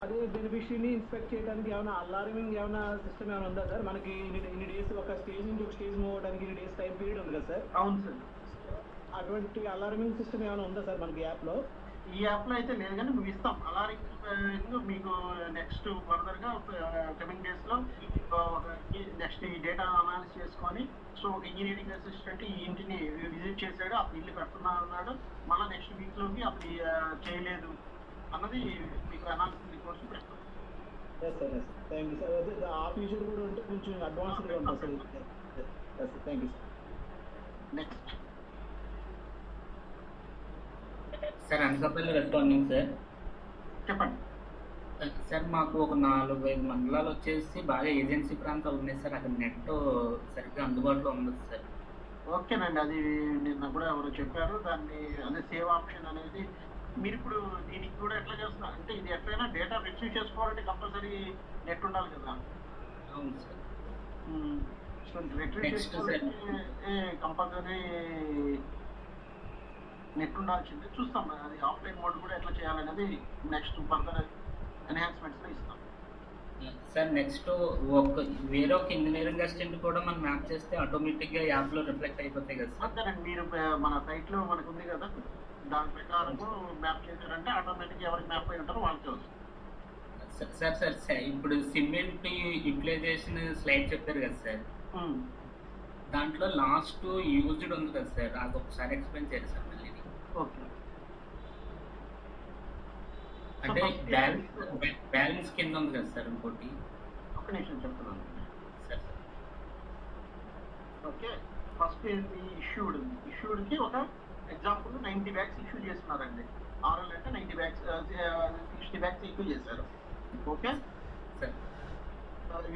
అదే బెనిఫిషరీని ఇన్స్పెక్ట్ చేయడానికి ఏమైనా అలార్మింగ్ ఏమైనా సిస్టమ్ ఏమైనా ఉందా సార్? మనకి ఇన్ని డేస్ ఒక స్టేజ్ నుంచి ఒక స్టేజ్ మూవ్ అవడానికి ఇన్ని డేస్ టైం పీరియడ్ ఉంది కదా సార్? అవును సార్. అటువంటి అలార్మింగ్ సిస్టమ్ ఏమైనా ఉందా సార్ మనకి యాప్లో? ఈ యాప్లో అయితే లేదు, కానీ మేము ఇస్తాం అలారింగ్ మీకు నెక్స్ట్ ఫర్దర్గా కమింగ్ డేస్లో నెక్స్ట్ ఈ డేటా అనాలిసిస్ చేసుకొని, సో ఇంజనీరింగ్ అసిస్టెంట్ ఈ ఇంటిని విజిట్ చేశాడు, అతను ఇల్లు కడుతున్నా అన్నాడు, మళ్ళీ నెక్స్ట్ వీక్లోకి అతను చేయలేదు అన్నది మీకు అనాలిసిస్ రిపోర్ట్స్ పెడతాం. Yes sir, yes thank you sir. అదే ఆ ఫీచర్ కూడా ఉంటే కొంచెం అడ్వాన్స్డ్గా ఉంటుంది sir. Yes sir, thank you sir. Next sir Anakapalli restaurant sir. చెప్పండి సార్ మాకు ఒక 4-5 మండలాలు వచ్చేసి బాగా ఏజెన్సీ ప్రాంతాలు ఉన్నాయి సార్. అక్కడ నెట్ సరిగ్గా అందుబాటులో ఉండదు సార్. ఓకేనండి, అది నిన్న కూడా ఎవరు చెప్పారు. దాన్ని అదే సేవ్ ఆప్షన్ అనేది మీరు ఇప్పుడు దీనికి కూడా ఎట్లా చేస్తున్నారు అంటే, ఇది ఎట్లయినా డేటా రిట్రీవ్ చేసుకోవాలంటే కంపల్సరీ నెట్ ఉండాలి కదా. అవును సార్. సో రిట్రీవ్ చేసుకోవాలంటే కంపల్సరీ నెట్ ఉండాల్సిందే. చూస్తాం అది ఆఫ్లైన్ మోడ్ కూడా ఎట్లా చేయాలనేది నెక్స్ట్ ఫర్దర్ ఎన్హాన్స్మెంట్స్లో ఇస్తాం సార్. నెక్స్ట్ వేరే ఒక ఇంజనీరింగ్ అసిస్టెంట్ కూడా మనం మ్యాప్ చేస్తే ఆటోమేటిక్గా యాప్లో రిఫ్లెక్ట్ అయిపోతాయి కదా సార్? అంతేనండి, మీరు మన సైట్లో మనకు ఉంది కదా, దాని ప్రకారం మ్యాప్ చేశారంటే ఆటోమేటిక్గా ఎవరికి మ్యాప్ అయి ఉంటారో వాళ్ళకి వస్తుంది. సార్ ఇప్పుడు సిమెంట్ యూటిలైజేషన్ స్లైడ్ చెప్పారు కదా సార్, దాంట్లో లాస్ట్ యూజ్డ్ ఉంది కదా సార్, అది ఒకసారి ఎక్స్ప్లెయిన్ చేయాలి సార్ మళ్ళీ. ఓకే, అంటే బ్యాలెన్స్ కింద ఉంది కదా సార్ ఇంకోటి. ఒక నిమిషం చెప్తున్నాను సార్. ఓకే, ఫస్ట్ ఏంటి ఇష్యూడ్కి ఒక ఎగ్జాంపుల్ 90 బ్యాగ్స్ ఇష్యూ చేస్తున్నారండి. ఆర్ఎల్ అంటే 90 బ్యాగ్స్ 60 బ్యాగ్స్ ఇష్యూ చేశారు. Okay sir.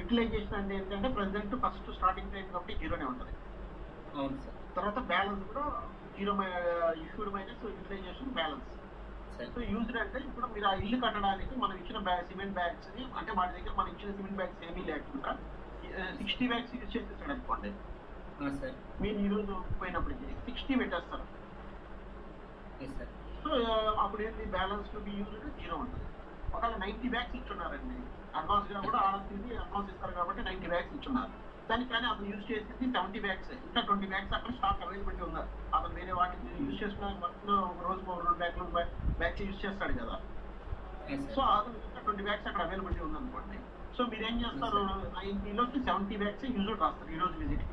యూటిలైజేషన్ అంటే ఏంటంటే ప్రెసెంట్ ఫస్ట్ స్టార్టింగ్ టైం కాబట్టి 0నే ఉంటుంది. అవును సార్. తర్వాత బ్యాలెన్స్ కూడా 0 issued minus utilization balance. So used అంటే ఇప్పుడు మీరు ఆ ఇల్లు కట్టడానికి మనం ఇచ్చిన సిమెంట్ బ్యాగ్స్ అంటే వాటి దగ్గర మనం ఇచ్చిన సిమెంట్ బ్యాగ్స్ ఏమీ లేకుండా 60 బ్యాగ్స్ యూజ్ చేసేసాడు అనుకోండి, మీరు ఈరోజు పోయినప్పటికీ 60 పెట్టేస్తారు. సో అప్పుడు ఏంటి, బ్యాలెన్స్ టు బి యూజ్డ్ 0 ఉంటుంది. ఒకవేళ 90 బ్యాగ్స్ ఇచ్చున్నారండి, అడ్వాన్స్గా కూడా అడ్వాన్స్ ఇస్తారు కాబట్టి 90 బ్యాగ్స్ ఇచ్చున్నారు. దానికి కానీ అతను యూజ్ చేసింది 70 బ్యాగ్స్, ఇంకా 20 బ్యాగ్స్ అక్కడ స్టాక్ అవైలబిలిటీ ఉంది. అతను వేరే వాటిని యూజ్ చేసుకున్న వర్క్లో ఒక రోజు 2 బ్యాగ్స్ యూజ్ చేస్తాడు కదా. సో అతను ఇంకా 20 బ్యాగ్స్ అక్కడ అవైలబిలిటీ ఉంది అనుకోండి. సో మీరు ఏం చేస్తారు, 90లోకి 70 బ్యాగ్స్ యూజ్ రాస్తారు ఈరోజు విజిట్.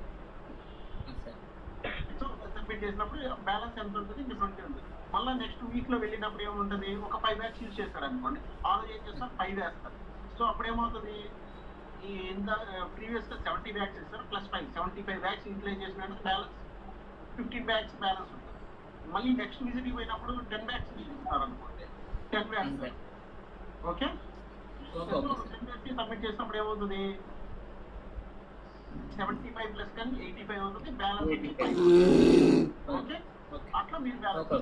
సో సబ్మిట్ చేసినప్పుడు బ్యాలెన్స్ ఎంత ఉంటుంది, 20 ఉంటుంది. మళ్ళీ నెక్స్ట్ వీక్లో వెళ్ళినప్పుడు ఏముంటుంది, ఒక 5 బ్యాగ్స్ యూజ్ చేస్తాడు అనుకోండి, ఆ రోజు ఏం చేస్తారు 5 వేస్తారు. సో అప్పుడు ఏమవుతుంది, ఈ ప్రీవియస్గా 70 బ్యాగ్స్ ఇస్తారు ప్లస్ 5 75 బ్యాగ్స్ యూటిలైజ్ చేసినట్టు బ్యాలెన్స్ 15 బ్యాగ్స్ బ్యాలెన్స్ ఉంటుంది. మళ్ళీ నెక్స్ట్ విజిట్కి పోయినప్పుడు 10 బ్యాగ్స్ ఇస్తారు అనుకోండి, 10 బ్యాగ్స్. ఓకే, 10 బ్యాగ్స్ సబ్మిట్ చేసినప్పుడు ఏమవుతుంది, 75 ప్లస్ 10 85 అవుతుంది, బ్యాలెన్స్. ఓకే, అట్లా మీరు బ్యాలెన్స్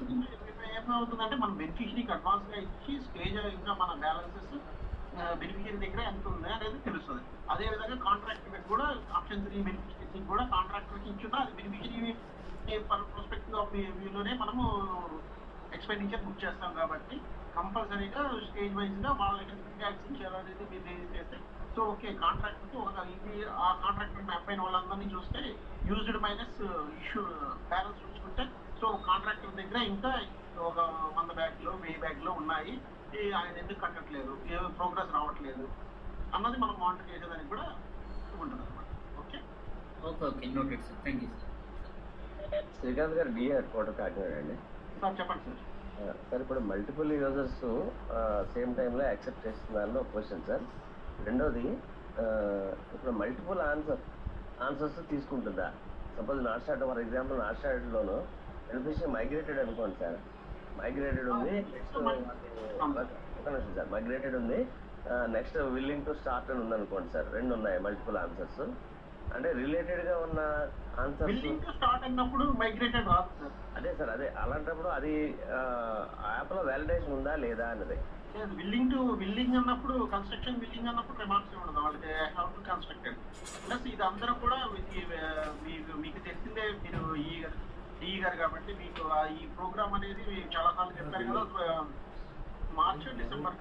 ఏమవుతుందంటే మనం బెనిఫిషరీకి అడ్వాన్స్గా ఇచ్చి స్టేజ్ ఇంకా మన బ్యాలెన్సెస్ బెనిఫిషరీ దగ్గర ఎంత ఉంది అనేది తెలుస్తుంది. అదేవిధంగా కాంట్రాక్ట్ కూడా ఆప్షన్ 3 బెనిఫిషరీ కూడా కాంట్రాక్టర్కి ఇచ్చున్నా అది బెనిఫిషరీ పర్స్పెక్టివ్ ఆఫ్ వ్యూలోనే మనము ఎక్స్పెండిచర్ బుక్ చేస్తాం కాబట్టి కంపల్సరీగా స్టేజ్ వైజ్గా వాళ్ళకి ట్యాక్స్ ఇచ్చారు అనేది మీరు రిలీజ్ చేస్తే, సో ఓకే కాంట్రాక్టర్కి ఒక ఇది ఆ కాంట్రాక్టర్ మ్యాప్ అయిన వాళ్ళందరినీ చూస్తే యూజ్డ్ మైనస్ ఇష్యూ బ్యాలెన్స్ చూసుకుంటే, సో కాంట్రాక్టర్ దగ్గర ఇంకా ఒక 100 బ్యాగ్లో 1000 బ్యాగ్లో ఉన్నాయి, ఆయన ఎందుకు కట్టట్లేదు, ఏ ప్రోగ్రెస్ రావట్లేదు అన్నది మనం మానిటర్ చేసేదానికి కూడా ఉంటుంది అనమాట. Okay okay noted sir, thank you sir. Srikanth garu the headquarter Kakinada అండి. సార్ చెప్పండి సార్. సార్ ఇప్పుడు మల్టిపుల్ యూజర్స్ సేమ్ టైంలో యాక్సెప్ట్ చేస్తున్నారని ఒక క్వశ్చన్ సార్. రెండోది, ఇప్పుడు మల్టిపుల్ ఆన్సర్స్ తీసుకుంటుందా? Suppose not start for example not స్టార్ట్లోను బెనిఫిషియరీ మైగ్రేటెడ్ అనుకోండి సార్, మైగ్రేటెడ్ ఉంది, నెక్స్ట్ ఒక నిమిషం సార్, మైగ్రేటెడ్ ఉంది, నెక్స్ట్ విల్లింగ్ టు స్టార్ట్ అని ఉంది అనుకోండి సార్, 2 ఉన్నాయి మల్టిపుల్ ఆన్సర్స్. అంటే రిలేటెడ్గా ఉన్న ఆన్సర్స్ స్టార్ట్ అయినప్పుడు మైగ్రేటెడ్ రాదు సార్. అదే సార్, అదే అలాంటప్పుడు అది యాప్లో వ్యాలిడేషన్ ఉందా లేదా అన్నది. విల్లింగ్ అన్నప్పుడు కన్స్ట్రక్షన్ విల్లింగ్ అన్నప్పుడు రిమార్క్స్ ఉండదు వాళ్ళకి, హౌ టు కన్స్ట్రక్టెడ్. ప్లస్ ఇది అందరూ కూడా మీకు తెలిసిందే, మీరు ఈ గారు కాబట్టి మీకు ఈ ప్రోగ్రామ్ అనేది చాలా సార్లు చెప్పారు కదా, మార్చ్ డిసెంబర్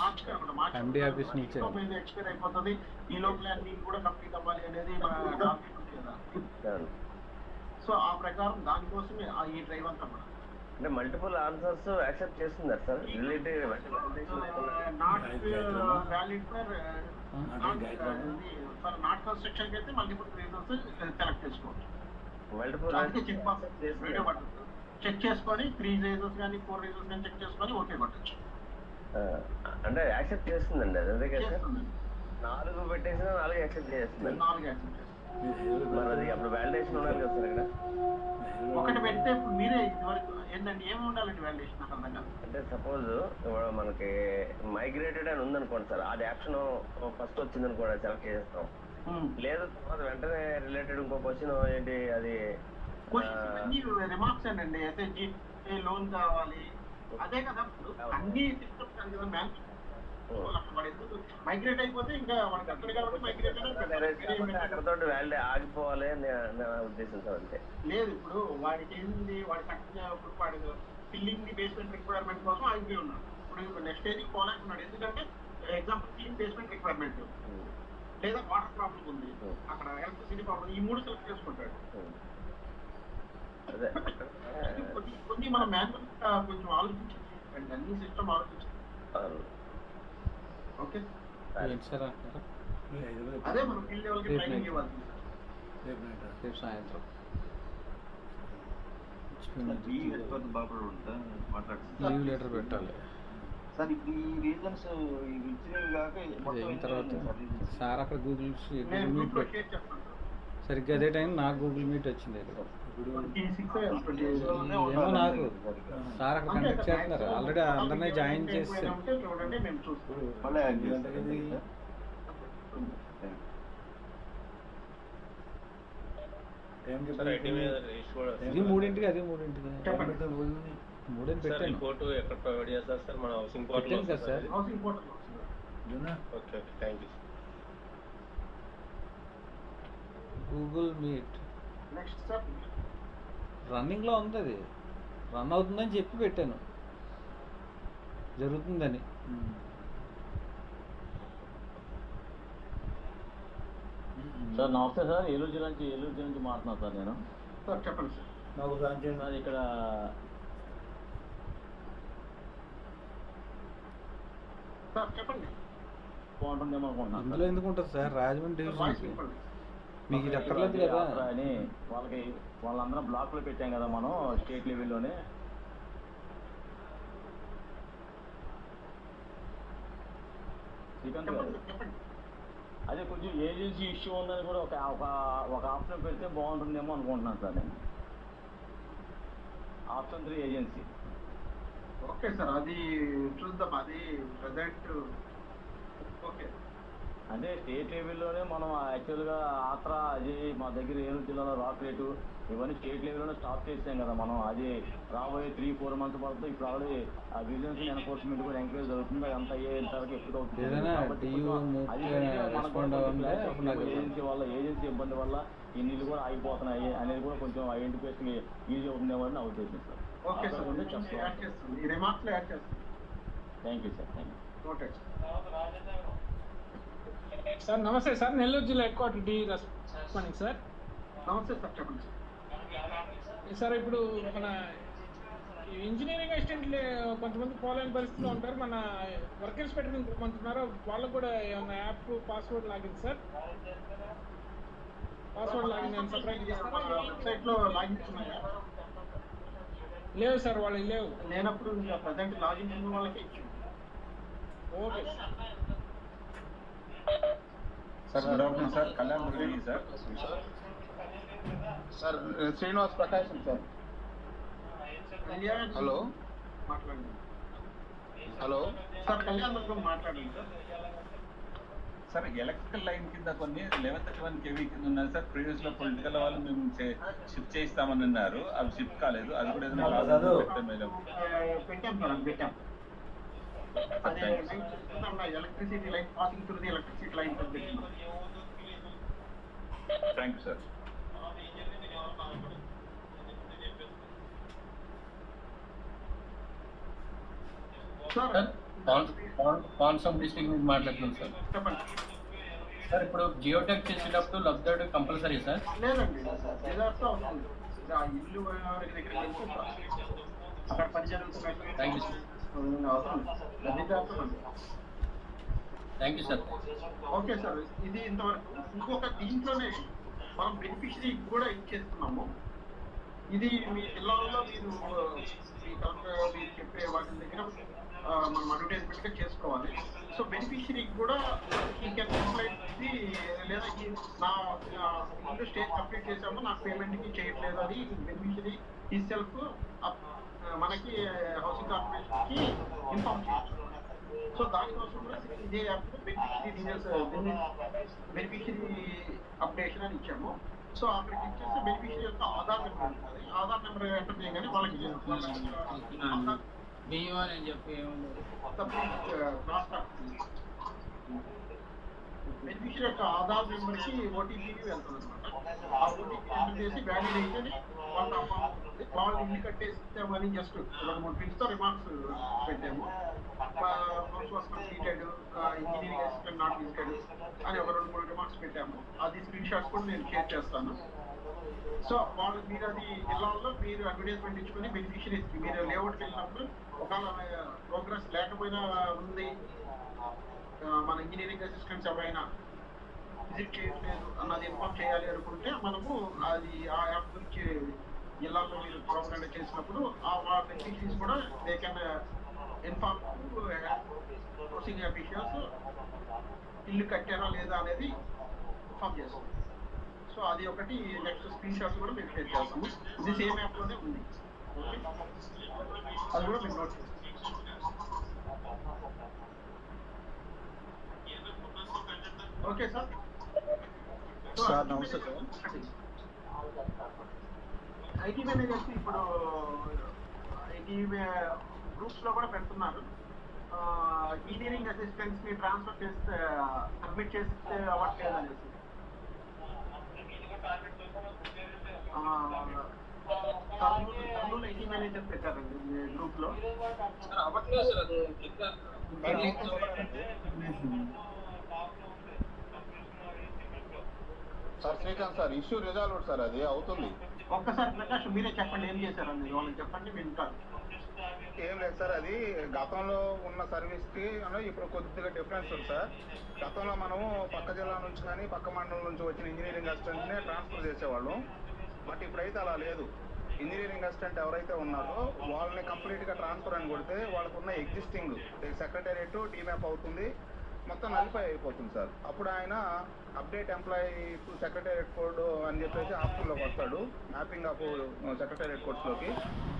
మార్చ్ కాకుండా మార్చ్ MD ఆఫీస్ నుంచి ఎక్స్పైర్ అయిపోతుంది. ఈ లోపల అన్ని కూడా కంప్లీట్ అవ్వాలి అనేది మన టార్గెట్ ఉంది కదా. సో ఆ ప్రకారం దానికోసమే ఈ డ్రైవ్ అంతా కూడా అంటే మల్టిపుల్ ఆన్సర్స్ యాక్సెప్ట్ చేస్తున్నారు sir. Relative not valid for not construction కి అయితే మల్టిపుల్ రీజన్స్ సెలెక్ట్ చేసుకోవచ్చు. మల్టిపుల్ చెక్ చేసుకొని 3 రీజన్స్ కానీ 4 రీజన్స్ కానీ చెక్ చేసుకొని ఓకే కొట్టచ్చు. అంటే యాక్సెప్ట్ చేస్తుందండి అది. అంతే కదా సార్, 4 పెట్టేసినా 4 యాక్సెప్ట్ చేస్తుంది. 4 యాక్సెప్ట్ చేస్తుంది. మరి అది అప్పుడు వ్యాలిడేషన్ ఉండాలి కదా సార్ ఇక్కడ. ఒకటి పెడితే ఇప్పుడు మీరే ఇదివరకు ఏంటంటే ఏమి ఉండాలండి వ్యాలిడేషన్ నాకు అర్థం కాదు. అంటే సపోజ్ మనకి మైగ్రేటెడ్ అని ఉందనుకోండి సార్, అది ఆప్షన్ ఫస్ట్ వచ్చింది అనుకోండి, సెలెక్ట్ చేస్తాం. లేదు తర్వాత వెంటనే రిలేటెడ్ ఇంకో క్వశ్చన్ ఏంటి అది రిమార్క్స్ అండి. ఎస్ఎస్జి లోన్ కావాలి అదే కదా అన్ని సిస్టమ్స్ కదా మ్యామ్. మైగ్రేట్ అయిపోతే ఇంకా మనకి అక్కడ కాబట్టి మైగ్రేట్ అక్కడతో వ్యాలిడే ఆగిపోవాలి అని నా ఉద్దేశం సార్. అంతే లేదు, ఇప్పుడు వాడికి ఏంది వాడి ఇప్పుడు వాడి ఫిల్లింగ్ ది బేస్మెంట్ రిక్వైర్మెంట్ కోసం ఆగిపోయి ఉన్నాడు. ఇప్పుడు నెక్స్ట్ స్టేజ్ ఫాలో అవుతున్నాడు. ఎందుకంటే ఎగ్జాంపుల్ ఫిల్లింగ్ బేస్మెంట్ రిక్వైర్మెంట్ లేదా వాటర్ ప్రాబ్లం ఉంది, అక్కడ ఎలక్ట్రిసిటీ ప్రాబ్లం, ఈ 3 సెలెక్ట్ చేసుకుంటాడు. కొన్ని మన మాన్యువల్ కొంచెం ఆలోచించాలి, అన్ని సిస్టమ్ ఆలోచించాలి. ఓకే అదే మనం ఫీల్డ్ లెవెల్కి ట్రైనింగ్ ఇవ్వాలి రేపు సాయంత్రం. లీవ్ లెటర్ పెట్టాలి సార్. ఇప్పుడు ఈ రీజన్స్ ఇచ్చినవి కాక అయిన తర్వాత సార్ అక్కడ గూగుల్ మీట్ పెట్టి సరిగ్గా అదే టైం నాకు గూగుల్ మీట్ వచ్చింది. ఏమో నాకు సార్ అక్కడ కండక్ట్ చేస్తున్నారు. ఆల్రెడీ అందరినీ జాయిన్ చేస్తారు. చూడండి మేము చూస్తాం. ఇది 3ంటికి అదే 3ంటికి 3 పెట్టాను. రిపోర్ట్ ఎక్కడ ప్రొవైడ్ చేస్తారు సార్? మన హౌసింగ్ పెట్టాను కదా sir. Housing portal okay okay thank you. Google meet next sir రన్నింగ్లో ఉంది. అది రన్ అవుతుందని చెప్పి పెట్టాను, జరుగుతుందని. సార్ నమస్తే సార్. ఏలూరు జిల్లా నుంచి మాట్లాడుతున్నాను సార్ నేను. సార్ చెప్పండి సార్. సార్ ఇక్కడ సార్ చెప్పండి. బాగుంటుందేమో అనుకుంటున్నాను. ఇందులో ఎందుకు ఉంటుంది సార్? రాజమండ్రి వాయిస్ డివిజన్ చెప్పండి. మీకు ఇది అక్కర్లేదు కదా అని వాళ్ళందరం బ్లాక్లో పెట్టాం కదా మనం స్టేట్ లెవెల్లోనే. శ్రీకాంత్ గారు, చెప్పండి. అదే కొంచెం ఏజెన్సీ ఇష్యూ ఉందని కూడా ఒక ఆప్షన్ పెడితే బాగుంటుందేమో అనుకుంటున్నాను సార్ నేను. Option 3 agency. ఓకే సార్, అది చూద్దాం. అది ప్రజెంట్ ఓకే. అంటే స్టేట్ లెవెల్లోనే మనం యాక్చువల్గా ఆత్రా అది మా దగ్గర ఏలూరు జిల్లాలో రాక్ రేటు ఇవన్నీ స్టేట్ లెవెల్లోనే స్టాప్ చేసాం కదా మనం. అది రాబోయే 3-4 మంత్స్ పడుతుంది. ఇప్పుడు ఆల్రెడీ ఆ విజిలెన్స్ ఎన్ఫోర్స్మెంట్ కూడా ఎంక్వైరీ జరుగుతుంది. అదంతా అయ్యేంతవరకు ఎప్పుడు అవుతుంది. ఏజెన్సీ వల్ల ఏజెన్సీ ఇబ్బంది వల్ల ఈ నీళ్ళు కూడా ఆగిపోతున్నాయి అనేది కూడా కొంచెం ఐడెంటిఫికేషన్ ఈజీ అవుతుందేమో అని నా ఉద్దేశం సార్. ఓకే సార్, యాడ్ చేస్తుంది. ఈ రిమార్క్స్లో యాడ్ చేస్తుంది. Thank you sir. Thank you. Okay sir నమస్తే సార్. నెల్లూరు జిల్లా head quarter the responding sir. నమస్తే సార్, చెప్పండి సార్. సార్ ఇప్పుడు మన ఇంజనీరింగ్ అసిస్టెంట్లు కొంతమంది ఫాలో అయిన పరిస్థితిలో ఉంటారు. మన వర్క్ ఇన్స్పెక్టర్ కొంటున్నారో వాళ్ళకు కూడా ఏమన్నా app password login sir? Password login నేను సపరేట్ చేస్తారా? వెబ్సైట్లో లాగిన్ ఉన్నాయా? లేవు సార్, వాళ్ళకి లేవు. లేనప్పుడు ఇంకా ప్రజెంట్ లాగిన్ ఉన్న వాళ్ళకి ఇచ్చింది. Okay sir. Good afternoon sir. Kalyan Murali sir. Sir Srinivas Prakasam sir. Hello మాట్లాడండి. హలో సార్ కళ్యాణ్ మాట్లాడండి సార్. సార్ ఎలక్ట్రికల్ లైన్ కింద కొన్ని 1131 kV కింద ఉన్నాయి సార్. ప్రీవియస్ లో పొలిటికల్ వాళ్ళు మేము షిఫ్ట్ చేయిస్తామని అన్నారు, అవి షిఫ్ట్ కాలేదు. అది కూడా ఏదైనా పెట్టాం సార్, పెట్టాం. అదే electricity line passing through the electricity line. Thank you sir. Sir కాన్సమ్ డిస్ట్రిక్ట్ నుంచి మాట్లాడుతున్నాను సార్. చెప్పండి సార్ ఇప్పుడు జియోటెక్ చేసేటప్పుడు లబ్ధర్డ్ కంపల్సరీ సార్? లేదండి, ఏదాస్తో అవుతుంది. ఆ ఇల్లు దగ్గరికి వెళ్ళిపోతాం, అక్కడ పని జరుగుతున్నట్టు థ్యాంక్ యూ సార్. అవసరం లేదు. Thank you sir. Okay sir, ఇది ఇంతవరకు. ఇంకొక దీంట్లోనే మనం బెనిఫిషరీ కూడా ఇచ్చేస్తున్నాము. ఇది మీ జిల్లాలో మీరు మీ కలెక్టర్ మీరు చెప్పే వాటి దగ్గర మనం అడ్వర్టైజ్మెంట్గా చేసుకోవాలి. సో బెనిఫిషరీకి కూడా ఈ కెన్ అప్లై లేదా నా ముందు స్టేజ్ కంప్లీట్ చేసాము, నాకు పేమెంట్కి చేయట్లేదు అని బెనిఫిషరీ ఈ సెల్ఫ్ మనకి హౌసింగ్ కార్పొరేషన్కి ఇన్ఫార్మ్ చేయొచ్చు. సో దానికోసం కూడా ఇదే app beneficiary details beneficiary updation అని ఇచ్చాము. సో అక్కడికి ఇచ్చేస్తే బెనిఫిషరీ యొక్క ఆధార్ నెంబర్ ఉంటుంది. ఆధార్ నెంబర్ ఎంటర్ చేయగానే వాళ్ళకి బియ్యం అని చెప్పి బెనిఫిషరీ యొక్క ఆధార్ నెంబర్కి ఓటీపీ వెళ్తుంది అనమాట. ఆ ఓటీపీ ఎంటర్ చేసి వ్యాలిడ్ అయితే వాళ్ళ అమౌంట్ ఉంటుంది. వాళ్ళు ఇల్లు కట్టేస్తామని జస్ట్ 2-3 పిల్స్తో రిమార్క్స్ పెట్టాము. House was completed, engineering assistant not visited అని ఒక 2-3 రిమార్క్స్ పెట్టాము. అది స్క్రీన్ షాట్స్ కూడా నేను షేర్ చేస్తాను. సో వాళ్ళు మీరు అది జిల్లాలో మీరు అడ్వర్టైజ్మెంట్ ఇచ్చుకొని బెనిఫిషరీస్కి మీరు లేఅవుట్కి వెళ్ళినప్పుడు ఒకవేళ ప్రోగ్రెస్ లేకపోయినా ఉంది, మన ఇంజనీరింగ్ అసిస్టెంట్స్ ఎవరైనా విజిట్ చేయట్లేదు అన్నది ఇన్ఫార్మ్ చేయాలి అనుకుంటే మనము అది ఆ యాప్ గురించి జిల్లాలో మీరు ప్రోగ్రామ్ చేసినప్పుడు ఆ బెనిఫిషరీస్ కూడా they can inform housing officials ఇల్లు కట్టారా లేదా అనేది ఇన్ఫార్మ్ చేస్తాం. సో అది ఒకటి. నెక్స్ట్ స్క్రీన్ షాట్స్ కూడా మేము షేర్ చేస్తాము. ఇది సేమ్ యాప్లోనే ఉంది. ఓకే, అది కూడా మీరు నోట్ చేస్తాం. Okay sir. సార్ నమస్తే సార్. ఐటీ మేనేజర్స్ ఇప్పుడు ఐటీ గ్రూప్స్లో కూడా పెడుతున్నారు. ఇంజనీరింగ్ అసిస్టెంట్స్ని ట్రాన్స్ఫర్ చేస్తే సబ్మిట్ చేస్తే అవ్వట్లేదు అనేసి. కర్నూలు ఐటీ మేనేజర్ పెట్టారండి గ్రూప్లో. అవ్వట్లేదు సార్. అది sir Srikanth sir, issue resolve sir, అది అవుతుంది. ఒక్కసారి ప్రకాష్ మీరే చెప్పండి ఏం చేశారండి, వాళ్ళకి చెప్పండి వింటారు. ఏం లేదు సార్, అది గతంలో ఉన్న సర్వీస్కి ఇప్పుడు కొద్దిగా డిఫరెన్స్ ఉంది సార్. గతంలో మనము పక్క జిల్లా నుంచి కానీ పక్క మండలం నుంచి వచ్చిన ఇంజనీరింగ్ అసిస్టెంట్నే ట్రాన్స్ఫర్ చేసేవాళ్ళం. బట్ ఇప్పుడైతే అలా లేదు. ఇంజనీరింగ్ అసిస్టెంట్ ఎవరైతే ఉన్నారో వాళ్ళని కంప్లీట్గా ట్రాన్స్ఫర్ అని కొడితే వాళ్ళకున్న ఎగ్జిస్టింగ్ సెక్రటేరియట్ టీమ్యాప్ అవుతుంది, మొత్తం నలిఫై అయిపోతుంది సార్. అప్పుడు ఆయన update employee to secretariat code అని చెప్పేసి ఆప్షన్లోకి వస్తాడు, మ్యాపింగ్ ఆఫ్ సెక్రటేరియట్ కోడ్స్లోకి.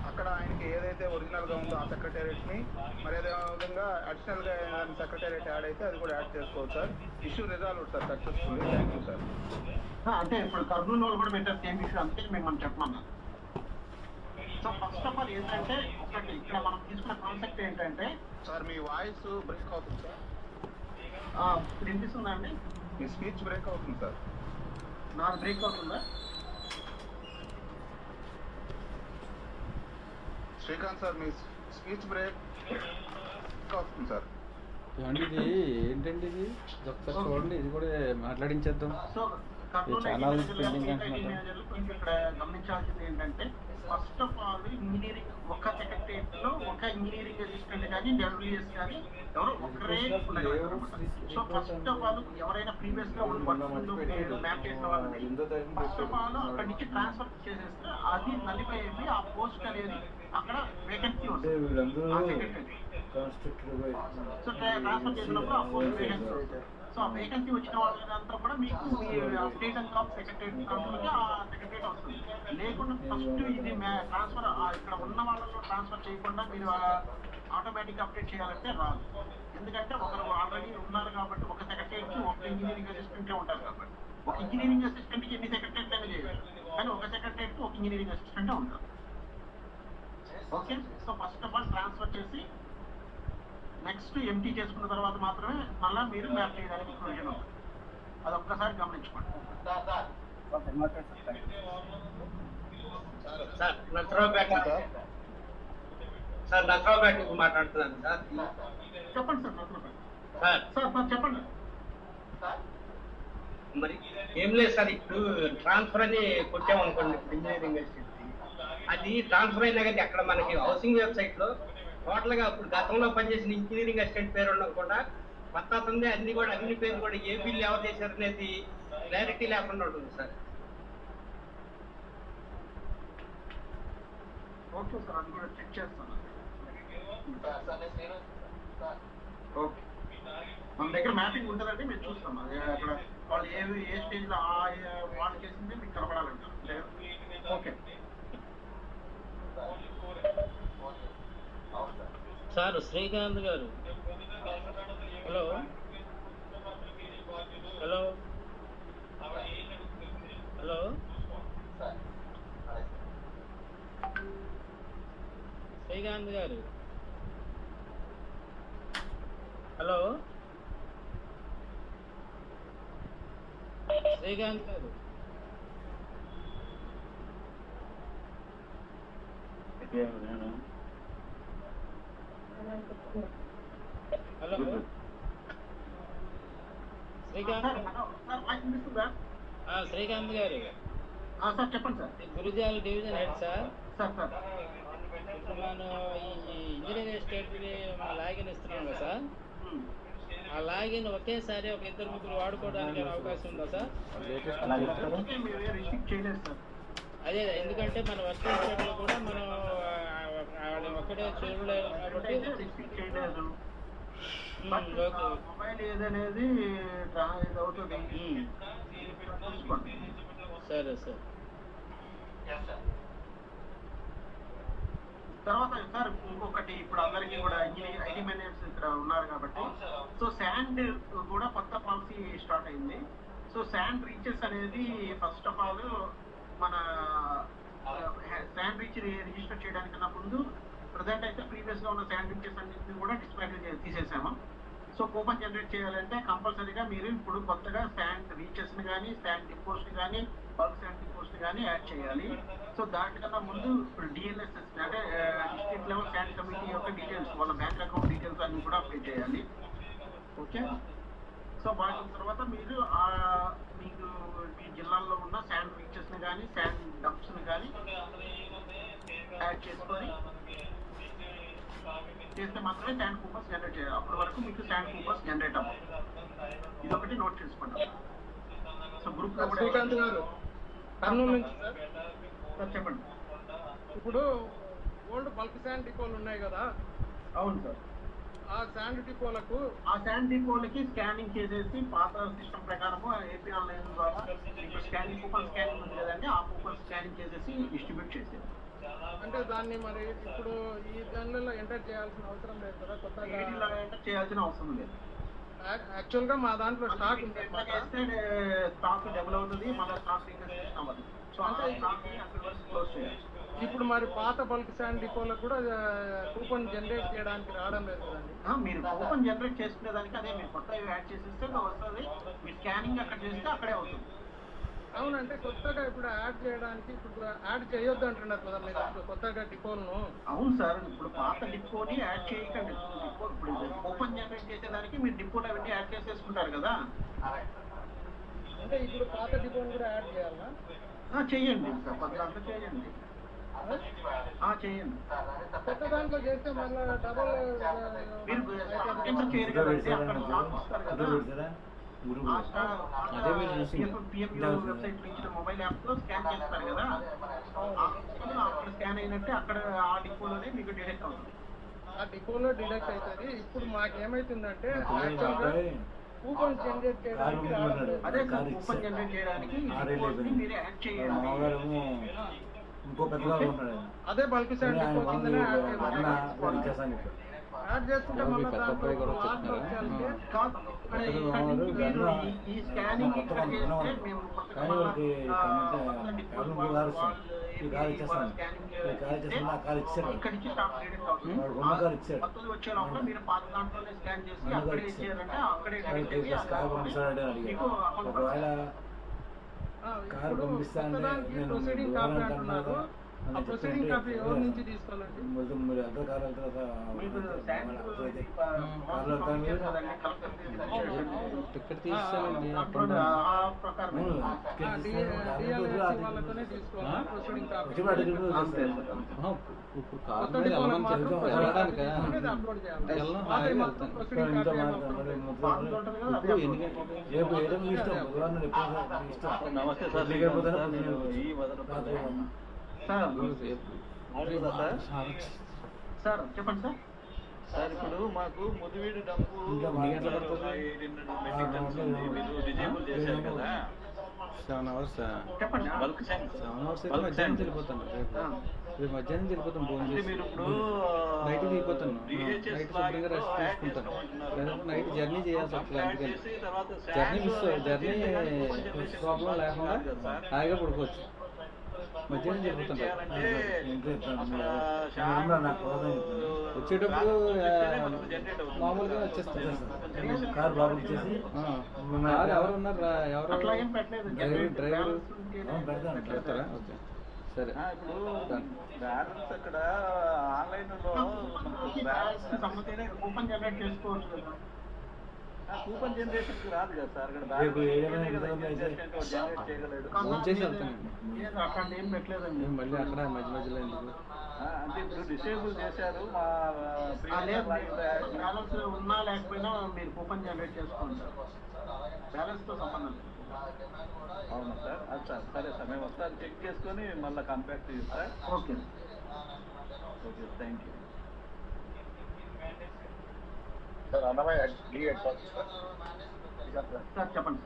అక్కడ ఆయనకి ఏదైతే ఒరిజినల్గా ఉందో ఆ సెక్రటేరియట్ని మరి అదే విధంగా అడిషనల్గా సెక్రటేరియట్ యాడ్ అయితే అది కూడా యాడ్ చేసుకోవచ్చు sir. Issue resolve sir successfully. Thank you sir. అంటే ఇప్పుడు కర్నూలు వాళ్ళు కూడా పెట్టారు సేమ్ ఇష్యూ, అందుకే మిమ్మల్ని చెప్పమన్నారు. సో ఫస్ట్ ఆఫ్ ఆల్ ఏంటంటే ఒకటి ఇక్కడ మనం తీసుకున్న కాన్సెప్ట్ ఏంటంటే సార్ మీ వాయిస్ బ్రేక్ అవుతుంది సార్. ఇప్పుడు వినిపిస్తుందా అండి? మీ స్పీచ్ బ్రేక్ అవుతుంది సార్. నాకు బ్రేక్ అవుతుందా? శ్రీకాంత్ సార్ మీ స్పీచ్ బ్రేక్ అవుతుంది సార్. ఇది ఏంటండి, ఇది ఒకసారి చూడండి, ఇది కూడా మాట్లాడించేద్దాం. సో చాలా పెండింగ్ అంటున్నారు. ఇక్కడ గమనించాల్సింది ఏంటంటే ఫస్ట్ ఆఫ్ ఆల్ ఇంజనీరింగ్ ఒక సెక్రటరియట్ లో ఒక ఇంజనీరింగ్ అసిస్టెంట్ కానీ డబ్ల్యూఎస్ కానీ ఎవరో ఒకరే ఉండగలరు. సో ఫస్ట్ ఆఫ్ ఆల్ ఎవరైనా ప్రీవియస్ గా మ్యాప్ చేసిన వాళ్ళని ఫస్ట్ ఆఫ్ ఆల్ అక్కడి నుంచి ట్రాన్స్ఫర్ చేసేస్తే అది నలిఫై అయిపోయి ఆ పోస్ట్ అనేది అక్కడ వేకెన్సీ వస్తుంది. సో ట్రాన్స్ఫర్ చేసినప్పుడు ఆ పోస్ట్ వేకెన్సీ వస్తుంది. సో ఆ వేకెన్సీ వచ్చిన వాళ్ళంతా కూడా మీకు స్టేట్ అండ్ జాబ్ సెక్రటరీ ఆ సెక్రటరీ వస్తుంది. లేకుండా ఫస్ట్ ఇది ట్రాన్స్ఫర్ ఇక్కడ ఉన్న వాళ్ళలో ట్రాన్స్ఫర్ చేయకుండా మీరు ఆటోమేటిక్ అప్డేట్ చేయాలంటే రాదు. ఎందుకంటే ఒకరు ఆల్రెడీ ఉన్నారు కాబట్టి ఒక సెక్రటరీకి ఒక ఇంజనీరింగ్ అసిస్టెంటే ఉంటారు కాబట్టి ఒక ఇంజనీరింగ్ అసిస్టెంట్కి ఎన్ని సెక్రటరీస్ అయినా చేయవచ్చు, కానీ ఒక సెక్రటరీకి ఒక ఇంజనీరింగ్ అసిస్టెంటే ఉంటారు. Okay, so first of all transfer చేసి నెక్స్ట్ ఎంటీ చేసుకున్న తర్వాత మాత్రమే మళ్ళీ మీరు మ్యాప్ చేయడానికి ప్రొవిజన్ ఉంటుంది. అది ఒక్కసారి గమనించుకోండి. సార్ నర్సరావుపేట నుంచి మాట్లాడుతున్నాను సార్. చెప్పండి సార్ నర్సరావుపేట. సార్ సార్ చెప్పండి. మరి ఏం లేదు సార్, ఇప్పుడు ట్రాన్స్ఫర్ అని కొట్టామనుకోండి ఇంజనీరింగ్ అసిస్టెంట్, అది ట్రాన్స్ఫర్ అయినా కానీ అక్కడ మనకి హౌసింగ్ వెబ్సైట్ లో టోటల్ గా ఇప్పుడు గతంలో పనిచేసిన ఇంజనీరింగ్ అసిస్టెంట్ పేరు ఉండకుండా కొత్త అతనిదే అన్ని కూడా అన్ని పేరు కూడా ఏ బిల్లు ఎవరు చేశారు అనేది క్లారిటీ లేకుండా ఉంటుంది సార్. ఓకే సార్, అది కూడా చెక్ చేస్తాను. ఓకే, మన దగ్గర మ్యాపింగ్ ఉంటుందండి, మేము చూస్తాం. అది అక్కడ వాళ్ళు ఏ స్టేజ్ లో వాళ్ళు చేసింది మీకు కనపడాలంట. ఓకే సార్ శ్రీకాంత్ గారు, హలో హలో హలో శ్రీకాంత్ గారు, హలో శ్రీకాంత్ గారు, హలో శ్రీకాంత్ గారు, సార్ చెప్పండి sir. Gurujala division head sir. Sir ఇప్పుడు మనం ఈ ఇంజనీరింగ్ స్టేట్ మన లాగిన్ ఇస్తున్నాం కదా సార్, ఆ లాగిన్ ఒకేసారి ఒక 2-3 వాడుకోవడానికి అవకాశం ఉందా సార్? అదే, ఎందుకంటే మన వర్కింగ్ స్టేట్ లో కూడా మనం ఒక్కడే చూడలేదు కాబట్టి. మొబైల్ ఏదనేది అవుతుంది. సరే సార్. తర్వాత సార్ ఇంకొకటి, ఇప్పుడు అందరికీ కూడా ఐటీ మేనేజర్స్ ఇక్కడ ఉన్నారు కాబట్టి, సో శాండ్ కూడా కొత్త పాలసీ స్టార్ట్ అయింది. సో శాండ్ రీచెస్ అనేది ఫస్ట్ ఆఫ్ ఆల్ మన శాండ్ రీచ్ రిజిస్టర్ చేయడానికన్నా ముందు ప్రజెంట్ అయితే ప్రీవియస్ గా ఉన్న శాండ్ రీచెస్ అన్నింటినీ కూడా డిస్మాంటిల్ తీసేసాము. సో కూపన్ జనరేట్ చేయాలంటే కంపల్సరీగా మీరు ఇప్పుడు కొత్తగా శాండ్ రీచెస్ ని కానీ శాండ్ డిపోస్ ని కానీ బల్క్ శాండ్ డిపోస్ ని కానీ యాడ్ చేయాలి. సో దానికన్నా ముందు డిఎల్ఎస్ఎస్ అంటే డిస్ట్రిక్ట్ లెవెల్ శాండ్ కమిటీ యొక్క డీటెయిల్స్, వాళ్ళ బ్యాంక్ అకౌంట్ డీటెయిల్స్ అన్ని కూడా అప్లై చేయాలి. ఓకే, సో వాటి తర్వాత మీరు మీకు మీ జిల్లాల్లో ఉన్న శాండ్ రీచెస్ ని కానీ శాండ్ డంప్స్ ని కానీ యాడ్ చేసుకొని చేస్తే మాత్రమే శాండ్ కూపన్స్ జనరేట్ చేయాలి. అప్పటి వరకు మీకు శాండ్ కూపన్స్ జనరేట్ అవ్వాలి. ఇదొకటి నోట్ చేసుకుంటాం. సో గ్రూప్ లో శ్రీకాంత్ గారు కర్నూలు నుంచి సార్ చెప్పండి. ఇప్పుడు ఓల్డ్ బల్క్ శాండ్ డిపోలు ఉన్నాయి కదా? అవును సార్. ఆ శాండ్ డిపోలకి స్కానింగ్ చేసేసి పాత సిస్టమ్ ప్రకారము ఏపీ ఆన్లైన్ ద్వారా మీకు స్కానింగ్ కూపన్ స్కానింగ్ ఉంది కదండి, ఆ కూపన్ స్కానింగ్ చేసేసి డిస్ట్రిబ్యూట్ చేసేది. అంటే దాన్ని మరి ఇప్పుడు ఈ దానిలో ఎంటర్ చేయాల్సిన అవసరం లేదు కదా? కొత్తగా ఎంటర్ చేయాల్సిన అవసరం లేదు. యాక్చువల్ గా మా దాంట్లో స్టాక్ ఉంది, స్టాక్ డెవలప్ అవుతుంది, మళ్ళీ స్టాక్ రీకన్స్ట్రక్షన్ అవ్వదు. సో అంటే అక్కడ వరకు క్లోజ్ చేయాలి. ఇప్పుడు మరి పాత బల్క్ శాండ్ డిపోలకు కూడా కూపన్ జనరేట్ చేయడానికి రావడం లేదు కదండి? మీరు కూపన్ జనరేట్ చేసుకునే దానికి అదే మీరు కొత్త యాడ్ చేసేస్తే వస్తుంది. మీరు స్కానింగ్ అక్కడ చేస్తే అక్కడే అవుతుంది. అవునంటే కొత్తగా ఇప్పుడు యాడ్ చేయడానికి ఇప్పుడు యాడ్ చేయొద్దు అంటున్నారు కదా మీరు ఇప్పుడు కొత్తగా డిపోలను? అవును సార్, ఇప్పుడు పాత డిపోని యాడ్ చేయకండి. డిపో ఇప్పుడు కూపన్ జనరేట్ చేసేదానికి మీరు డిపోలు అవన్నీ యాడ్ చేసేసుకుంటారు కదా. అంటే ఇప్పుడు పాత డిపోని కూడా యాడ్ చేయాలా? చెయ్యండి సార్, దాంట్లో చేయండి. చేయండి. కొత్త దాంట్లో చేస్తే మళ్ళీ డబల్ మీరు చేయరు కదండి, అక్కడ స్టాక్ ఇస్తారు కదా. వెబ్సైట్ నుంచి మొబైల్ యాప్ లో స్కాన్ చేస్తారు కదా, అక్కడ స్కాన్ అయినట్టే అక్కడ ఆ డిపోలోనే మీకు డిడక్ట్ అవుతుంది. ఆ డిపోలో డిడక్ట్ అవుతుంది. ఇప్పుడు మాకేమైతుందంటే కూపన్ జనరేట్ చేయడానికి అదే సార్, కూపన్ జనరేట్ చేయడానికి మీరు యాడ్ చేయాలి. అదే బల్క్ శాండ్ డిపో కిందనే యాడ్ చేసుకుంటే మళ్ళీ ఈ స్కానింగ్ ఇక్కడ చేస్తే మేము ఇక్కడి నుంచి స్టాక్ క్రెడిట్ అవుతుంది. కొత్తది వచ్చే లోపల మీరు పాత దాంట్లోనే స్కాన్ చేసి అక్కడే ఇచ్చారంటే అక్కడే మీకు కారు పంపిస్తాను ప్రొసీడింగ్ కాపీ అంటున్నారు. అని ప్రొసీడింగ్ కాపీ ఎవరి నుంచి తీసుకోవాలండి? మీరు ఎంత కారు టికెట్ తీసుకోవాలండి ఇప్పుడు కారు మీద వెళ్ళడానికి నమస్తే సార్ సార్ చెప్పండి సార్. సార్ ఇప్పుడు మాకు ముదివీడు డంపు మీరు డిజేబుల్ చేశారు కదా 7 hours. చెప్పండి. 7 hours అయితే మధ్యాహ్నం వెళ్ళిపోతాను రేపు మధ్యాహ్నం వెళ్ళిపోతాను ఫోన్ చేసి మీరు ఇప్పుడు నైట్ దిగిపోతాను నైట్ శుభ్రంగా రెస్ట్ తీసుకుంటాను లేదంటే నైట్ జర్నీ చేయాల్సి వస్తుంది అందుకని జర్నీ ప్రాబ్లం లేకుండా హాయిగా పడుకోవచ్చు మధ్యాహ్నం వెళ్ళిపోతాను వచ్చేటప్పుడు మామూలుగా వచ్చేస్తాను కార్ బాబు ఇచ్చేసి కార్ ఎవరు ఉన్నారు డ్రైవర్ పెడతారా ఓకే సరే ఇప్పుడు బ్యాలెన్స్ అక్కడ ఆన్లైన్ లో కూపన్ జనరేట్ చేసుకోవచ్చు కదా. కూపన్ జనరేషన్ రాదు కదా సార్ అక్కడ జనరేట్ చేయగలడు అట్లాంటి ఏం పెట్టలేదండి. మళ్ళీ అక్కడ మధ్య మధ్యలో ఎందుకు అంటే ఇప్పుడు డిసేబుల్ చేశారు మా బ్యాలెన్స్ ఉన్నా లేకపోయినా మీరు కూపన్ జనరేట్ చేసుకోండి సార్. బ్యాలెన్స్ తో సంబంధం. అవునా సార్ అచ్చా సరే సార్ మేము ఒకసారి చెక్ చేసుకొని మళ్ళీ కాంటాక్ట్ చేస్తాం. Okay okay thank you sir. Annamayya sir చెప్పండి.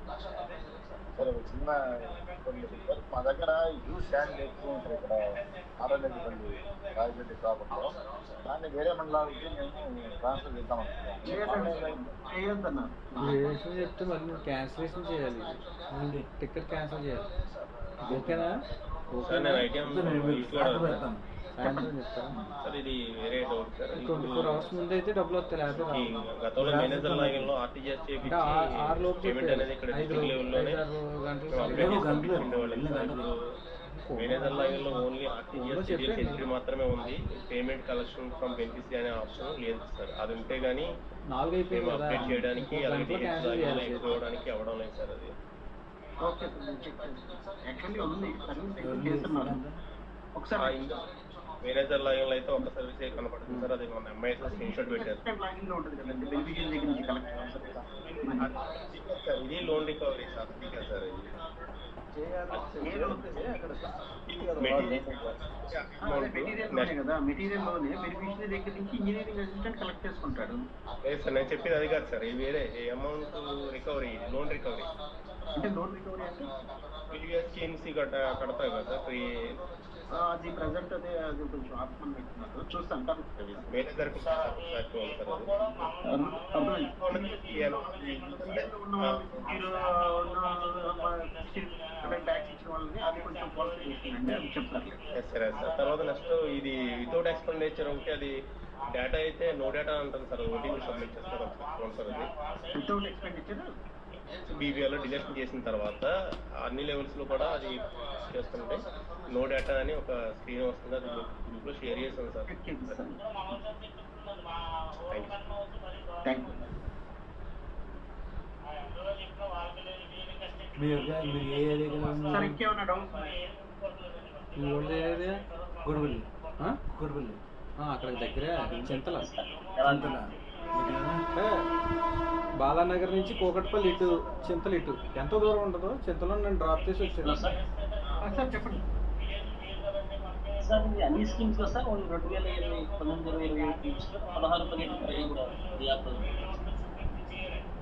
సార్ ఒక చిన్న సార్ మా దగ్గర యూజ్ ట్యాంక్ ఎక్కువ ఉంటుంది ఇక్కడ ఆరోగ్యపల్లి రాజపల్లి ప్రాబ్లంలో దాన్ని వేరే మండలాలకి మేము ట్రాన్స్ఫర్ చేద్దామనుకుంటున్నాం. చెప్తే మళ్ళీ క్యాన్సిలేషన్ చేయాలి టికెట్ క్యాన్సిల్ చేయాలి ఓకేనా సాయంత్రం చెప్తాను. 24 hours ముందు అయితే డబ్బులు వస్తాయి లేకపోతే అంటే 6 లోపు 5 గంటలు మేనేజర్ లాగిన్లో ఓన్లీ ఆర్టీజీఎస్ ఎంట్రీ మాత్రమే ఉంది. పేమెంట్ కలెక్షన్ ఫ్రమ్ బెనిఫిషరీ అనే ఆప్షన్ లేదు సార్. అది ఉంటే గానీ మేము అప్డేట్ చేయడానికి అలాగే చేసుకోవడానికి అవ్వడం లేదు సార్. అది ఓకే యాక్చువల్లీ ఉంది సర్వీస్ చేస్తున్నారు. ఒకసారి మేనేజర్ లాగిన్లో అయితే ఒక సర్వీస్ కనపడుతుంది సార్. అది మన ఎంఐఎస్ స్క్రీన్ షాట్ పెట్టారు. లాగిన్లో ఉంటుంది కదండి బెనిఫిషియరీ దగ్గర నుంచి కలెక్ట్ ఇది loan recovery sir. Sir material లోనే బెనిఫిషియరీ దగ్గర నుంచి ఇంజనీరింగ్ అసిస్టెంట్ కలెక్ట్ చేసుకుంటాడు. లేదు సార్ నేను చెప్పేది అది కాదు సార్. ఇది వేరే అమౌంట్ రికవరీ లోన్ రికవరీ అంటే లోన్ రికవరీ అంటే పిఎస్సిఎన్సి కడతాయి కదా సార్. అది ప్రజెంట్ అది కొంచెం ఆప్షన్ పెట్టుకున్నారు చూస్తాను. మేనేజర్ ట్యాక్స్ ఇచ్చిన వాళ్ళని అది కొంచెం పాలసీ చేస్తుందండి అది చెప్తారు. తర్వాత నెక్స్ట్ ఇది వితౌట్ ఎక్స్పెండిచర్ ఒకటి అది డేటా అయితే నో డేటా అంటారు సార్. ఓటీపీ సబ్మిట్ చేస్తారు సార్. అది వితౌట్ ఎక్స్పెండిచర్ బీబీఐలో డిలెక్షన్ చేసిన తర్వాత అన్ని లెవెల్స్లో కూడా అది చేస్తుంటే నో డేటా అని ఒక స్క్రీన్ వస్తుంది. అది గ్రూప్లో షేర్ చేస్తాను సార్. Thank you. సార్ ఇంకేమన్నా డౌట్స్? గొడవల్లి గొడవల్లి అక్కడ దగ్గర చింతల బాలానగర్ నుంచి కోకట్పల్లి ఇటు చింతలు ఇటు ఎంత దూరం ఉంటుందో చింతలో నేను డ్రాప్ చేసి వచ్చాను. సార్ చెప్పండి. సార్ ఇది అన్ని స్కీమ్స్ సార్ 2019-20 16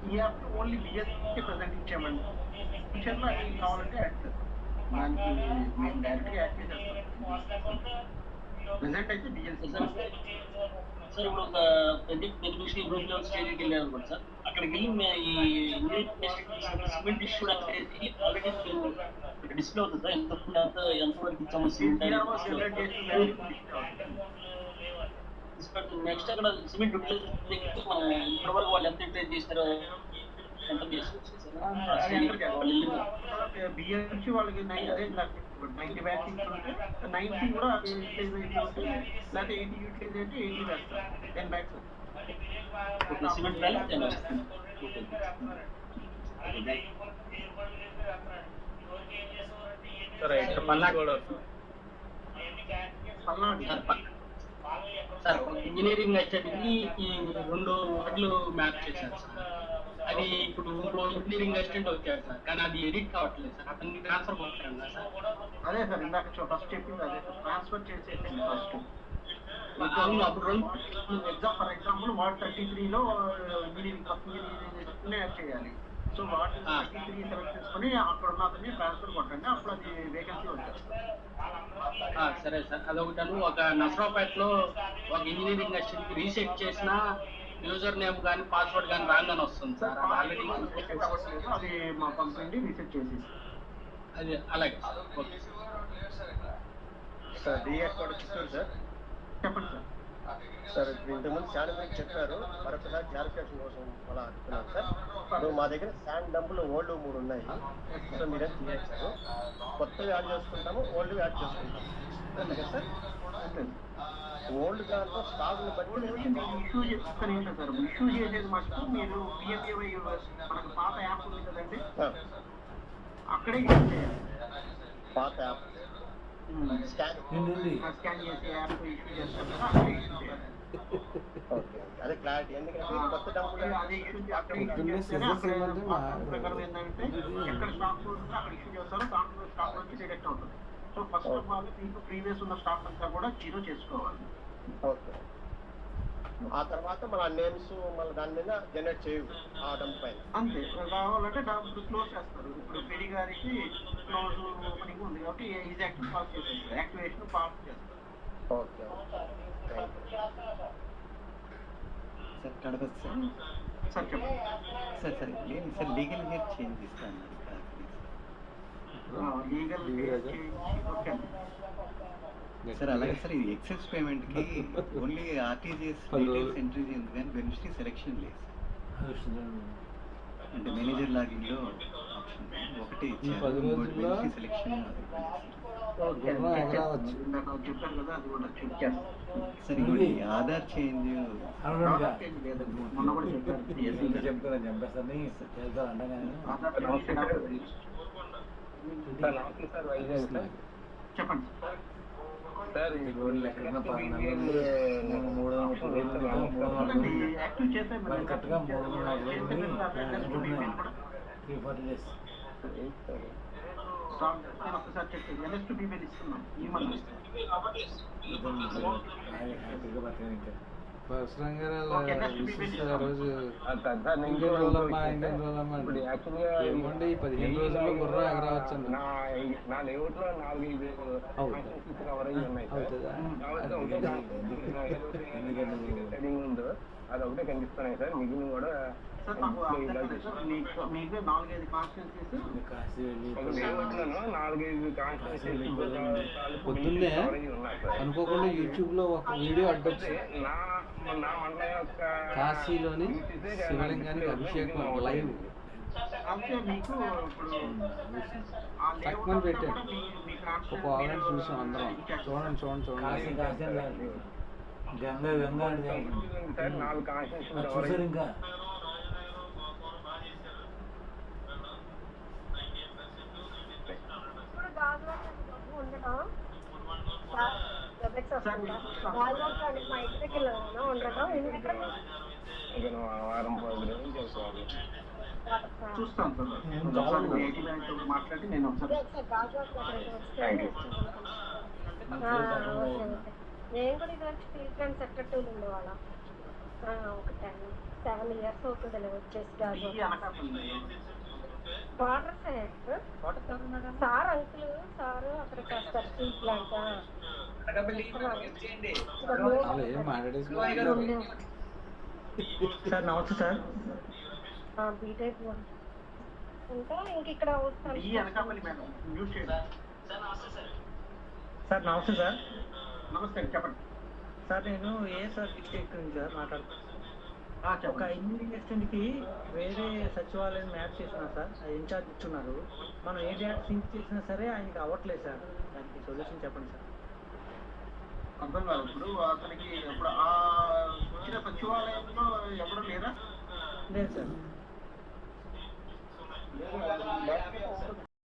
ఈ యాప్ ఓన్లీ బిఎస్కి ప్రజెంట్ ఇచ్చామండి. ఫ్యూచర్లో అది కావాలంటే యాడ్ దానికి మేము డైరెక్ట్గా యాడ్ చేసేస్తాం. ప్రజెంట్ అయితే బిఎస్సి సార్ ఇప్పుడు ఒక బెనిఫిషరీ గ్రూప్ లెవెల్ స్టేజ్కి వెళ్ళారు అనుకోండి సార్. అక్కడికి వెళ్ళి ఈ సిమెంట్ ఇష్యూ అనేది ఆల్రెడీ డిస్ప్లే అవుతుంది సార్. ఎంతవరకు ఇచ్చాము సిమెంట్ నెక్స్ట్ అక్కడ సిమెంట్ ఇప్పటి వరకు వాళ్ళు ఎంత యూటిలైజ్ చేస్తారో ఎంటర్ చేసుకోవచ్చు బిఎస్సి వాళ్ళకి అదే 90 బ్యాచ్ ఇచ్చుంటే 90 కూడా అది యూటిలైజ్ అయితే లేకపోతే 80 యూటిలైజ్ అయితే 80 వేస్తారు 10 బ్యాచ్ సిమెంట్ బ్యాలెన్స్ 10 వస్తుంది. సరే ఇక్కడ పల్నాడు కూడా సార్ ఇంజనీరింగ్ అసిస్టెంట్కి ఈ 2 వార్డులు మ్యాప్ చేశారు సార్. అది ఇప్పుడు ఇంజనీరింగ్ అసిస్టెంట్ వచ్చాడు సార్, కానీ అది ఎడిట్ కావట్లేదు సార్. అతన్ని ట్రాన్స్ఫర్ కొట్టాను సార్. అదే సార్ ఇందాక ఫస్ట్ చెప్పింది అదే ట్రాన్స్ఫర్ చేసేయండి ఫస్ట్. అవును, అప్పుడు ఎగ్జామ్ ఫర్ ఎగ్జాంపుల్ వార్డ్ 33లో ఇంజనీరింగ్ ఫస్ట్ ఇంజనీరింగ్ యాడ్ చేయాలి. సో వార్డ్ 33 సెలెక్ట్ చేసుకుని అక్కడ ఉన్నదని ట్రాన్స్ఫర్ కొట్టండి, అప్పుడు అది వేకెన్సీ వచ్చేస్తుంది. సరే సార్. అదొకటను ఒక నసరాపేటలో ఒక ఇంజనీరింగ్ అసిస్టెంట్కి రీసెట్ చేసిన యూజర్ నేమ్ కానీ పాస్వర్డ్ కానీ రాంగ్ అని వస్తుంది సార్. అది ఆల్రెడీ అది మా పంపండి రీసెట్ చేసి. అది అలాగే సార్. ఓకే సార్ డిఎస్ కూడా చిత్తూరు సార్. చెప్పండి సార్. సార్ ఇంతకుముందు శాండ్ గురించి చెప్పారు, మరొకసారి క్లారిఫికేషన్ కోసం అలా అడుగుతున్నాను సార్. ఇప్పుడు మా దగ్గర శాండ్ డంపులు ఓల్డ్ 3 ఉన్నాయి. సో మీరేం తీయచ్చారు, కొత్తవి యాడ్ చేసుకుంటాము, ఓల్డ్ యాడ్ చేసుకుంటాము అంతే కదా సార్. ఓల్డ్ దాంట్లో స్టాక్ని బట్టి ఇష్యూ చేస్తాను సార్. ఇష్యూ చేసేది మటుకు మీరు పిఎంఏవై మనకు పాత యాప్ ఉంది కదండి, అక్కడే యూజ్ చేయాలి. పాత యాప్ స్కాన్ చేసే యాప్ ఇష్యూ చేస్తారు కదా, అక్కడే ఇష్యూ చేయాలి. ఓకే, అదే క్లారిటీ. ఎందుకంటే కొత్త డంపులు అదే ఇష్యూ అక్కడే ఇష్యూ చేస్తేనే ప్రకారం ఏంటంటే ఎక్కడ స్టాక్ ఉంటుందో అక్కడ ఇష్యూ చేస్తారు, దాంట్లో స్టాక్ వచ్చి డిడక్ట్ అవుతుంది. సో ఫస్ట్ ఆఫ్ ఆల్ మీకు ప్రీవియస్ ఉన్న స్టాక్ అంతా కూడా జీరో చేసుకోవాలి. ఓకే, ఆ తర్వాత మన నేమ్స్ మళ్ళీ దాని మీద జనరేట్ చేయవు ఆ డంప్ పైన. అంతే, కావాలంటే డంప్ క్లోజ్ చేస్తారు. ఇప్పుడు పెడి గారికి క్లోజ్ ఓపెనింగ్ ఉంది కాబట్టి ఈజీ యాక్టివ్ పాస్ చేసేస్తారు, యాక్టివేషన్ పాస్ చేస్తారు. Okay sir Ganapathi sir. Sir చెప్పండి సార్. సార్ నేను సార్ లీగల్ హెయిర్ చేంజ్ ఇస్తాను. లీగల్ సార్ అలాగే సార్ ఇది ఎక్సెస్ పేమెంట్కి ఓన్లీ ఆర్టీజీఎస్ డీటెయిల్స్ ఎంట్రీ చేయండి కానీ బెనిఫిషరీ సెలెక్షన్ లేదు. అంటే మేనేజర్ లాగిన్లో ఆప్షన్ ఒకటి ఇచ్చారు, బెనిఫిషరీ సెలెక్షన్ సార్. ఇంకోటి ఆధార్ చేంజ్ చెప్పండి సార్. యాక్టివ్ చేసే కరెక్ట్గా 3-4 డేస్ ఒకసారి చెక్ ఎన్ఎస్పీ బిల్ ఇస్తున్నాం ఈ మంత్. అవసరంగా రోజు ఇండియన్ రోలమ్మా ఏమండి 15 రోజుల్లో గుర్రం ఎగరవచ్చండి. నా లేఅవుట్ లో 4-5 ఉందో అది ఒకటే కనిపిస్తున్నాయి సార్. మిగిలిన కూడా మీకు 4-5 కాన్స్టిట్యున్సీస్ పొద్దున్నే అనుకోకుండా యూట్యూబ్ లో ఒక వీడియో అడ్డొచ్చు. కాశీలోని శివలింగానికి అభిషేకం లైవ్ తక్కువ పెట్టాడు. ఒక ఆల్రెడీ చూసాం అందరం. చూడండి చూడండి చూడండి. గంగా గంగా చూసారు ఇంకా. చూస్తాను సార్, మాట్లాడి నేను నేను కూడా ఇదివరకు స్టీల్ ప్లాంట్ సెక్టర్ 2 ఉండేవాళ్ళ. ఒక 7 years అవుతుంది వచ్చేసి. వాటర్ సార్ అంకుల్ సార్ అక్కడ చేస్తారు స్టీల్ ప్లాంట్. సార్ నమస్తే సార్. బీటెక్ ఇంకా ఇంక ఇక్కడ వస్తాను సార్. నమస్తే సార్. నమస్తే చెప్పండి సార్. నేను ఏ సార్ డిస్ట్రిక్ట్ నుంచి సార్ మాట్లాడుతున్నాను. ఒక ఇంజనీరింగ్ అసిస్టెంట్కి వేరే సచివాలయం మ్యాప్ చేసినా సార్ ఇన్ఛార్జ్ ఇచ్చున్నారు, మనం ఏ డేటా సింక్ చేసినా సరే ఆయనకి అవ్వట్లేదు సార్. దానికి సొల్యూషన్ చెప్పండి సార్. అర్థం కాదు. ఇప్పుడు అతనికి ఇప్పుడు ఆ వచ్చిన సచివాలయంలో ఎవరు లేరా? లేదు సార్.